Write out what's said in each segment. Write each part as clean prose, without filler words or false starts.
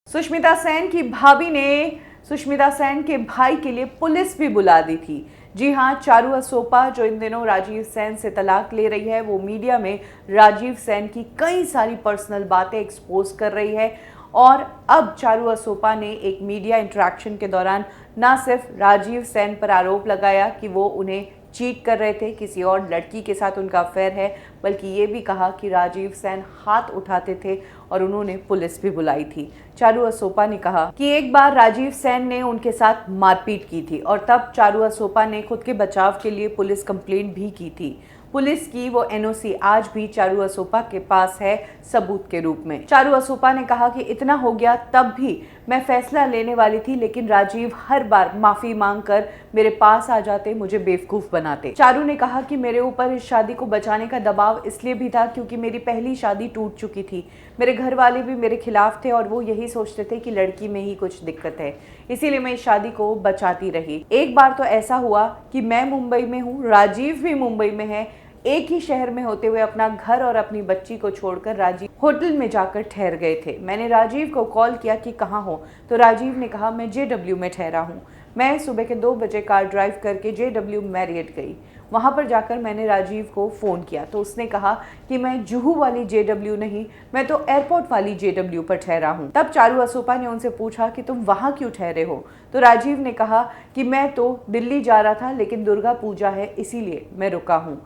सुष्मिता सेन की भाभी ने सुष्मिता सेन के भाई के लिए पुलिस भी बुला दी थी। जी हां, चारू असोपा जो इन दिनों राजीव सेन से तलाक ले रही है, वो मीडिया में राजीव सेन की कई सारी पर्सनल बातें एक्सपोज कर रही है। और अब चारू असोपा ने एक मीडिया इंटरेक्शन के दौरान न सिर्फ राजीव सेन पर आरोप लगाया कि वो उन्हें चीट कर रहे थे, किसी और लड़की के साथ उनका अफेयर है, बल्कि ये भी कहा कि राजीव सेन हाथ उठाते थे और उन्होंने पुलिस भी बुलाई थी। चारू असोपा ने कहा कि एक बार राजीव सेन ने उनके साथ मारपीट की थी और तब चारू असोपा ने खुद के बचाव के लिए पुलिस कंप्लेंट भी की थी। पुलिस की वो एनओसी आज भी चारू असोपा के पास है सबूत के रूप में। चारू असोपा ने कहा कि इतना हो गया तब भी मैं फैसला लेने वाली थी, लेकिन राजीव हर बार माफी मांगकर मेरे पास आ जाते, मुझे बेवकूफ बनाते। चारू ने कहा कि मेरे ऊपर इस शादी को बचाने का दबाव इसलिए भी था क्योंकि मेरी पहली शादी टूट चुकी थी। मेरे घर वाले भी मेरे खिलाफ थे और वो यही सोचते थे कि लड़की में ही कुछ दिक्कत है, इसीलिए मैं इस शादी को बचाती रही। एक बार तो ऐसा हुआ कि मैं मुंबई में हूँ, राजीव भी मुंबई में है, एक ही शहर में होते हुए अपना घर और अपनी बच्ची को छोड़कर राजीव होटल में जाकर ठहर गए थे। मैंने राजीव को कॉल किया कि कहाँ हो, तो राजीव ने कहा मैं JW में ठहरा हूँ। मैं सुबह के 2 बजे कार ड्राइव करके JW मैरियट गई। वहाँ पर जाकर मैंने राजीव को फ़ोन किया तो उसने कहा कि मैं जुहू वाली JW नहीं, मैं तो एयरपोर्ट वाली JW पर ठहरा हूँ। तब चारू असोपा ने उनसे पूछा कि तुम वहाँ क्यों ठहरे हो, तो राजीव ने कहा कि मैं तो दिल्ली जा रहा था, लेकिन दुर्गा पूजा है इसीलिए मैं रुका हूँ।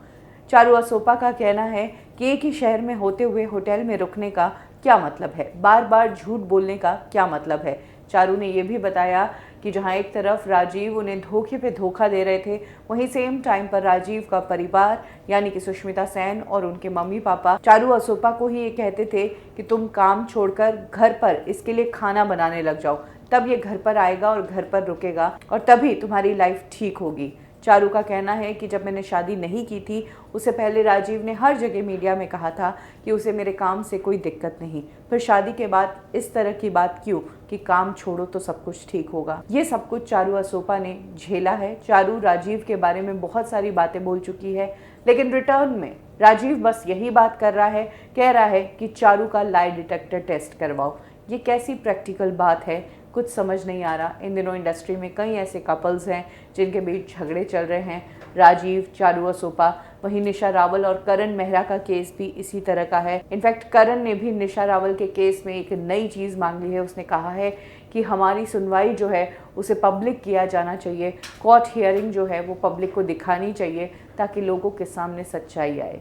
चारू असोपा का कहना है कि एक ही शहर में होते हुए होटल में रुकने का क्या मतलब है, बार बार झूठ बोलने का क्या मतलब है। चारू ने यह भी बताया कि जहां एक तरफ राजीव उन्हें धोखे पे धोखा दे रहे थे, वहीं सेम टाइम पर राजीव का परिवार यानी कि सुष्मिता सेन और उनके मम्मी पापा चारू असोपा को ही ये कहते थे कि तुम काम छोड़कर घर पर इसके लिए खाना बनाने लग जाओ, तब ये घर पर आएगा और घर पर रुकेगा और तभी तुम्हारी लाइफ ठीक होगी। चारू का कहना है कि जब मैंने शादी नहीं की थी, उससे पहले राजीव ने हर जगह मीडिया में कहा था कि उसे मेरे काम से कोई दिक्कत नहीं, फिर शादी के बाद इस तरह की बात क्यों कि काम छोड़ो तो सब कुछ ठीक होगा। ये सब कुछ चारू असोपा ने झेला है। चारू राजीव के बारे में बहुत सारी बातें बोल चुकी है, लेकिन रिटर्न में राजीव बस यही बात कर रहा है, कह रहा है कि चारू का लाई डिटेक्टर टेस्ट करवाओ। ये कैसी प्रैक्टिकल बात है, कुछ समझ नहीं आ रहा। इन दिनों इंडस्ट्री में कई ऐसे कपल्स हैं जिनके बीच झगड़े चल रहे हैं, राजीव, चारू असोपा, वहीं निशा रावल और करण मेहरा का केस भी इसी तरह का है। इनफैक्ट करण ने भी निशा रावल के केस में एक नई चीज़ मांग ली है। उसने कहा है कि हमारी सुनवाई जो है उसे पब्लिक किया जाना चाहिए, कोर्ट हियरिंग जो है वो पब्लिक को दिखानी चाहिए ताकि लोगों के सामने सच्चाई आए।